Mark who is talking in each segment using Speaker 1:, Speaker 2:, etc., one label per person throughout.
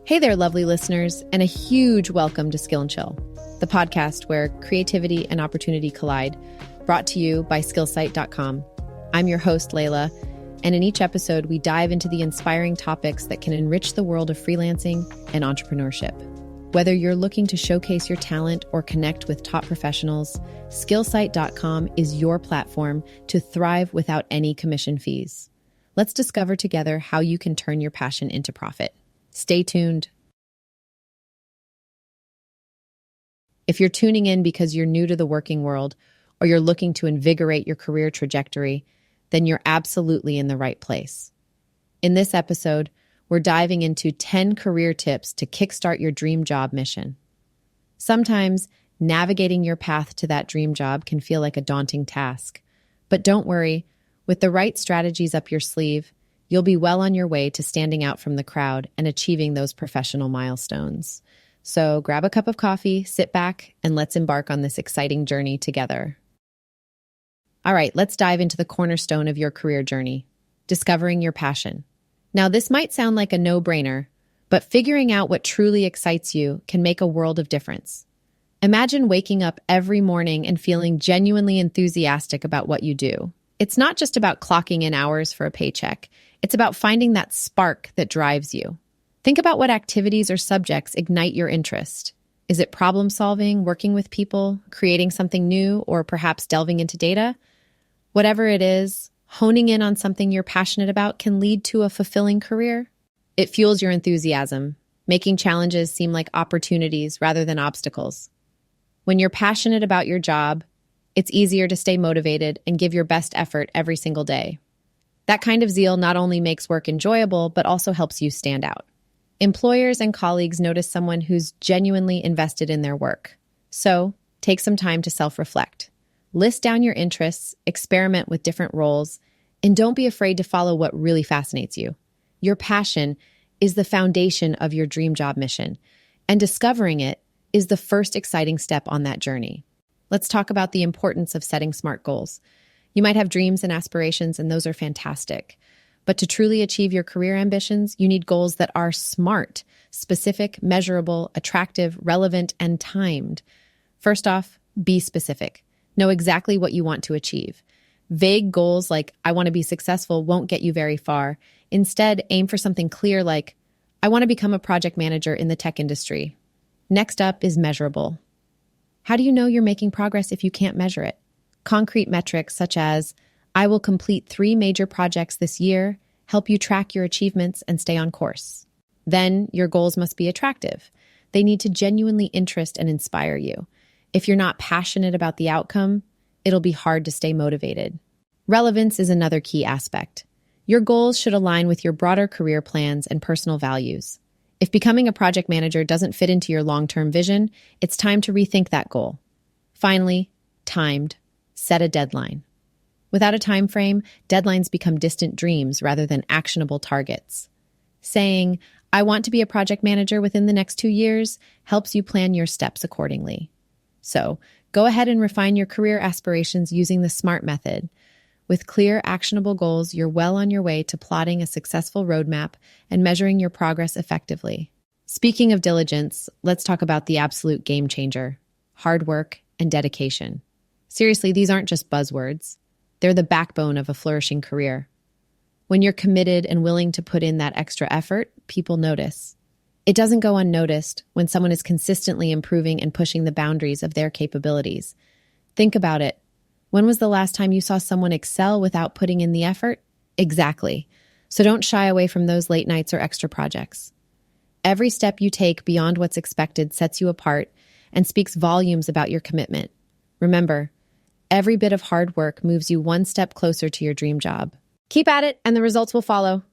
Speaker 1: Hey there, lovely listeners, and a huge welcome to Skill and Chill, the podcast where creativity and opportunity collide, brought to you by sqillsite.com. I'm your host, Layla, and in each episode, we dive into the inspiring topics that can enrich the world of freelancing and entrepreneurship. Whether you're looking to showcase your talent or connect with top professionals, sqillsite.com is your platform to thrive without any commission fees. Let's discover together how you can turn your passion into profit. Stay tuned. If you're tuning in because you're new to the working world or you're looking to invigorate your career trajectory, then you're absolutely in the right place. In this episode, we're diving into 10 career tips to kickstart your dream job mission. Sometimes navigating your path to that dream job can feel like a daunting task. But don't worry, with the right strategies up your sleeve, you'll be well on your way to standing out from the crowd and achieving those professional milestones. So grab a cup of coffee, sit back, and let's embark on this exciting journey together. All right, let's dive into the cornerstone of your career journey, discovering your passion. Now, this might sound like a no-brainer, but figuring out what truly excites you can make a world of difference. Imagine waking up every morning and feeling genuinely enthusiastic about what you do. It's not just about clocking in hours for a paycheck. It's about finding that spark that drives you. Think about what activities or subjects ignite your interest. Is it problem solving, working with people, creating something new, or perhaps delving into data? Whatever it is, honing in on something you're passionate about can lead to a fulfilling career. It fuels your enthusiasm, making challenges seem like opportunities rather than obstacles. When you're passionate about your job, it's easier to stay motivated and give your best effort every single day. That kind of zeal not only makes work enjoyable, but also helps you stand out. Employers and colleagues notice someone who's genuinely invested in their work. So, take some time to self-reflect. List down your interests, experiment with different roles, and don't be afraid to follow what really fascinates you. Your passion is the foundation of your dream job mission, and discovering it is the first exciting step on that journey. Let's talk about the importance of setting smart goals. You might have dreams and aspirations, and those are fantastic. But to truly achieve your career ambitions, you need goals that are smart, specific, measurable, attractive, relevant, and timed. First off, be specific. Know exactly what you want to achieve. Vague goals like, I want to be successful, won't get you very far. Instead, aim for something clear like, I want to become a project manager in the tech industry. Next up is measurable. How do you know you're making progress if you can't measure it? Concrete metrics such as, I will complete 3 major projects this year, help you track your achievements and stay on course. Then your goals must be attractive. They need to genuinely interest and inspire you. If you're not passionate about the outcome, it'll be hard to stay motivated. Relevance is another key aspect. Your goals should align with your broader career plans and personal values. If becoming a project manager doesn't fit into your long-term vision, it's time to rethink that goal. Finally, timed. Set a deadline. Without a time frame, deadlines become distant dreams rather than actionable targets. Saying, I want to be a project manager within the next 2 years helps you plan your steps accordingly. So, go ahead and refine your career aspirations using the SMART method. With clear, actionable goals, you're well on your way to plotting a successful roadmap and measuring your progress effectively. Speaking of diligence, let's talk about the absolute game changer: hard work and dedication. Seriously, these aren't just buzzwords. They're the backbone of a flourishing career. When you're committed and willing to put in that extra effort, people notice. It doesn't go unnoticed when someone is consistently improving and pushing the boundaries of their capabilities. Think about it. When was the last time you saw someone excel without putting in the effort? Exactly. So don't shy away from those late nights or extra projects. Every step you take beyond what's expected sets you apart and speaks volumes about your commitment. Remember, every bit of hard work moves you one step closer to your dream job. Keep at it, and the results will follow.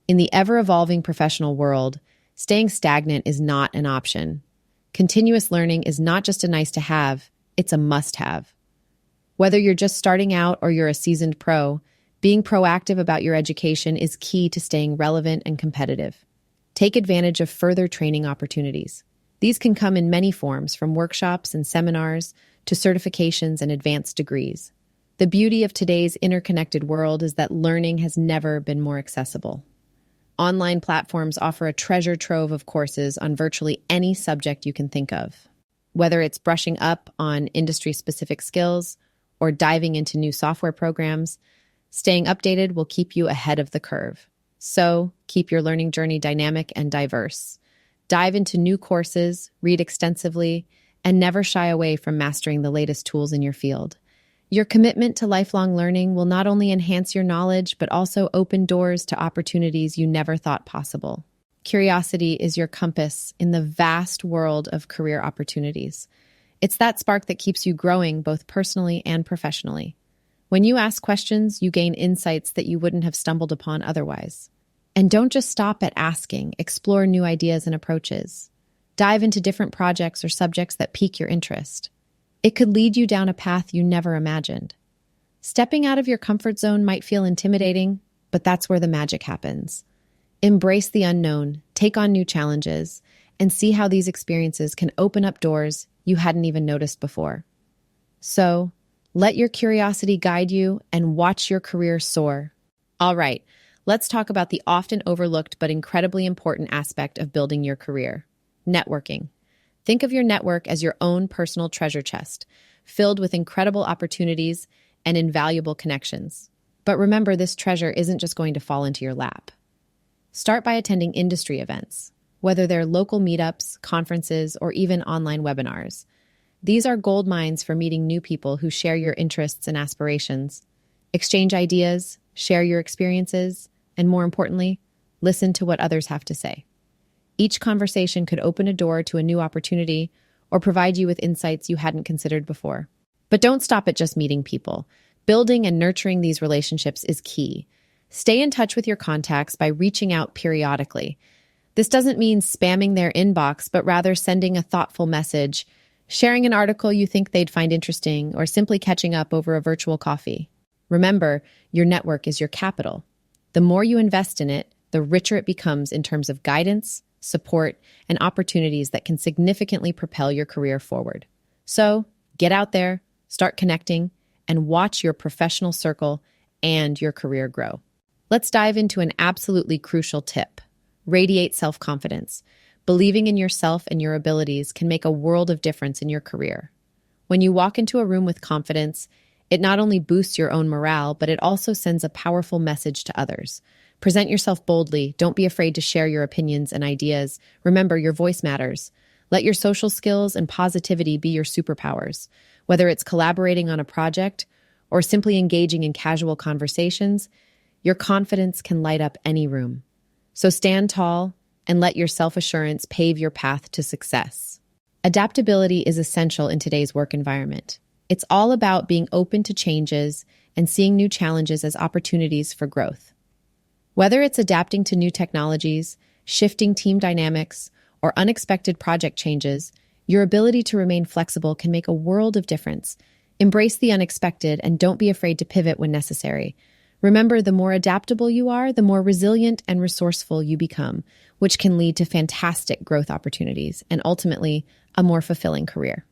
Speaker 1: In the ever-evolving professional world, staying stagnant is not an option. Continuous learning is not just a nice-to-have, it's a must-have. Whether you're just starting out or you're a seasoned pro, being proactive about your education is key to staying relevant and competitive. Take advantage of further training opportunities. These can come in many forms, from workshops and seminars to certifications and advanced degrees. The beauty of today's interconnected world is that learning has never been more accessible. Online platforms offer a treasure trove of courses on virtually any subject you can think of. Whether it's brushing up on industry-specific skills or diving into new software programs, staying updated will keep you ahead of the curve. So, keep your learning journey dynamic and diverse. Dive into new courses, read extensively, and never shy away from mastering the latest tools in your field. Your commitment to lifelong learning will not only enhance your knowledge, but also open doors to opportunities you never thought possible. Curiosity is your compass in the vast world of career opportunities. It's that spark that keeps you growing both personally and professionally. When you ask questions, you gain insights that you wouldn't have stumbled upon otherwise. And don't just stop at asking, explore new ideas and approaches. Dive into different projects or subjects that pique your interest. It could lead you down a path you never imagined. Stepping out of your comfort zone might feel intimidating, but that's where the magic happens. Embrace the unknown, take on new challenges, and see how these experiences can open up doors you hadn't even noticed before. So, let your curiosity guide you and watch your career soar. All right, let's talk about the often overlooked but incredibly important aspect of building your career: networking. Think of your network as your own personal treasure chest, filled with incredible opportunities and invaluable connections. But remember, this treasure isn't just going to fall into your lap. Start by attending industry events, whether they're local meetups, conferences, or even online webinars. These are gold mines for meeting new people who share your interests and aspirations. Exchange ideas, share your experiences, and more importantly, listen to what others have to say. Each conversation could open a door to a new opportunity or provide you with insights you hadn't considered before. But don't stop at just meeting people. Building and nurturing these relationships is key. Stay in touch with your contacts by reaching out periodically. This doesn't mean spamming their inbox, but rather sending a thoughtful message, sharing an article you think they'd find interesting, or simply catching up over a virtual coffee. Remember, your network is your capital. The more you invest in it, the richer it becomes in terms of guidance, support, and opportunities that can significantly propel your career forward. So, get out there, start connecting, and watch your professional circle and your career grow. Let's dive into an absolutely crucial tip. Radiate self-confidence. Believing in yourself and your abilities can make a world of difference in your career. When you walk into a room with confidence, it not only boosts your own morale, but it also sends a powerful message to others. Present yourself boldly. Don't be afraid to share your opinions and ideas. Remember, your voice matters. Let your social skills and positivity be your superpowers. Whether it's collaborating on a project or simply engaging in casual conversations, your confidence can light up any room. So stand tall and let your self-assurance pave your path to success. Adaptability is essential in today's work environment. It's all about being open to changes and seeing new challenges as opportunities for growth. Whether it's adapting to new technologies, shifting team dynamics, or unexpected project changes, your ability to remain flexible can make a world of difference. Embrace the unexpected and don't be afraid to pivot when necessary. Remember, the more adaptable you are, the more resilient and resourceful you become, which can lead to fantastic growth opportunities and ultimately a more fulfilling career.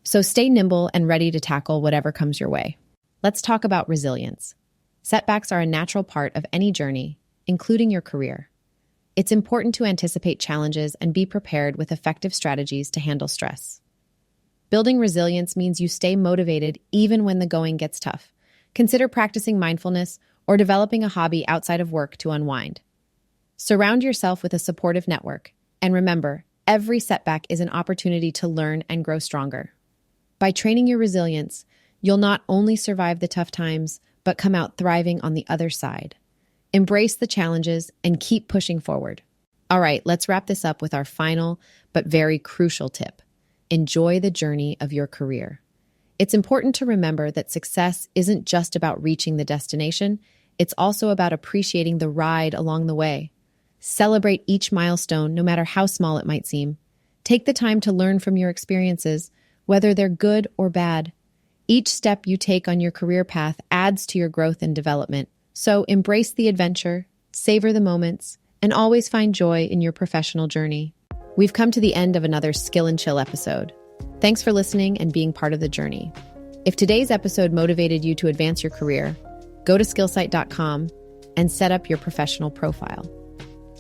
Speaker 1: So stay nimble and ready to tackle whatever comes your way. Let's talk about resilience. Setbacks are a natural part of any journey, including your career. It's important to anticipate challenges and be prepared with effective strategies to handle stress. Building resilience means you stay motivated even when the going gets tough. Consider practicing mindfulness or developing a hobby outside of work to unwind. Surround yourself with a supportive network, and remember, every setback is an opportunity to learn and grow stronger. By training your resilience, you'll not only survive the tough times, but come out thriving on the other side. Embrace the challenges and keep pushing forward. All right, let's wrap this up with our final but very crucial tip. Enjoy the journey of your career. It's important to remember that success isn't just about reaching the destination, it's also about appreciating the ride along the way. Celebrate each milestone, no matter how small it might seem. Take the time to learn from your experiences, whether they're good or bad. Each step you take on your career path adds to your growth and development. So embrace the adventure, savor the moments, and always find joy in your professional journey. We've come to the end of another Skill and Chill episode. Thanks for listening and being part of the journey. If today's episode motivated you to advance your career, go to sqillsite.com and set up your professional profile.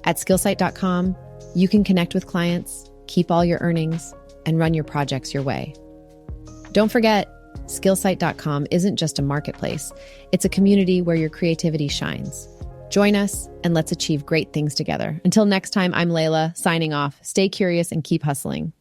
Speaker 1: At sqillsite.com, you can connect with clients, keep all your earnings, and run your projects your way. Don't forget, sqillsite.com isn't just a marketplace. It's a community where your creativity shines. Join us and let's achieve great things together. Until next time, I'm Layla, signing off. Stay curious and keep hustling.